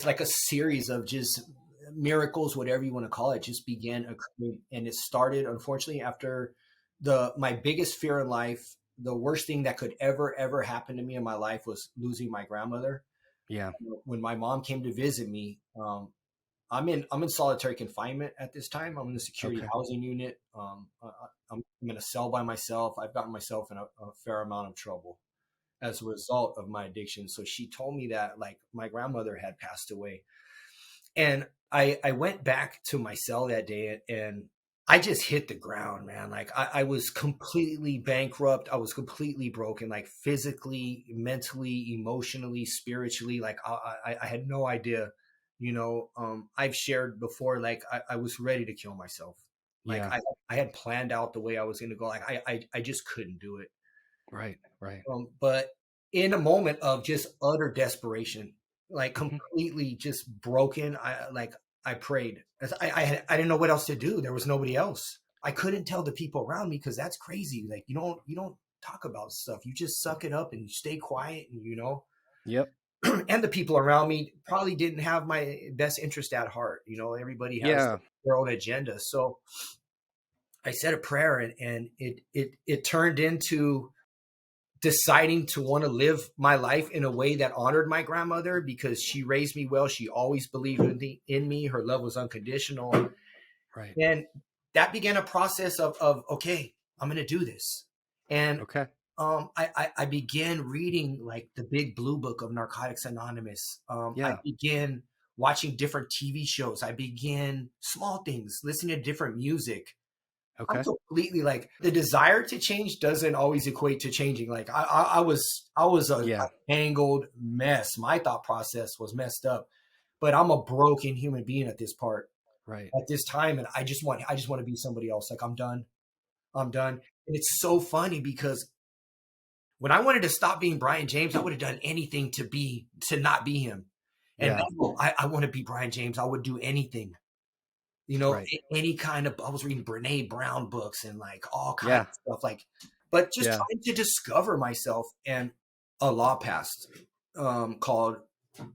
like a series of just miracles, whatever you want to call it, just began occurring. And it started, unfortunately, after my biggest fear in life, the worst thing that could ever happen to me in my life was losing my grandmother. Yeah. When my mom came to visit me, I'm in solitary confinement at this time. I'm in the security Okay. housing unit. I'm in a cell by myself. I've gotten myself in a fair amount of trouble as a result of my addiction. So she told me that like my grandmother had passed away. And I went back to my cell that day and I just hit the ground, man. Like I was completely bankrupt. I was completely broken, like physically, mentally, emotionally, spiritually. Like I had no idea, I've shared before, like I was ready to kill myself. Like Yeah. I had planned out the way I was going to go. Like I just couldn't do it. Right. Right. But in a moment of just utter desperation, like Hmm. completely just broken, I prayed. I didn't know what else to do. There was nobody else. I couldn't tell the people around me because that's crazy. Like you don't talk about stuff. You just suck it up and you stay quiet and Yep. and the people around me probably didn't have my best interest at heart. Everybody has Yeah. their own agenda. So I said a prayer and it turned into deciding to want to live my life in a way that honored my grandmother because she raised me well. She always believed in me. Her love was unconditional. Right. And that began a process of okay, I'm going to do this. And Okay. I began reading like the big blue book of Narcotics Anonymous. I Yeah. began watching different TV shows. I began small things, listening to different music. I'm Okay. completely like the desire to change doesn't always equate to changing. Like I was a Yeah. tangled mess. My thought process was messed up, but I'm a broken human being Right. at this time, and I just want to be somebody else. Like I'm done. I'm done. And it's so funny because when I wanted to stop being Brian James, I would have done anything to not be him. And Yeah. now I want to be Brian James. I would do anything. Right. Any kind of, I was reading Brene Brown books and like all kinds Yeah. of stuff, like, but just Yeah. trying to discover myself. And a law passed called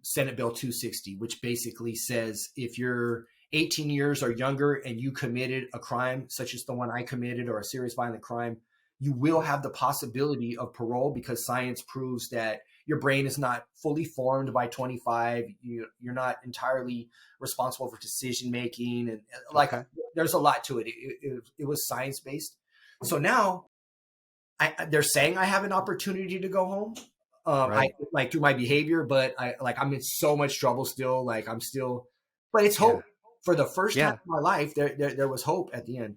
Senate Bill 260, which basically says if you're 18 years or younger and you committed a crime such as the one I committed or a serious violent crime, you will have the possibility of parole because science proves that your brain is not fully formed by 25. You're not entirely responsible for decision making, and like Okay. there's a lot to it. It was science based. So now they're saying I have an opportunity to go home. I Right. like through my behavior, but I'm in so much trouble still. Like I'm still, but it's Yeah. hope. For the first time Yeah. in my life, there was hope at the end.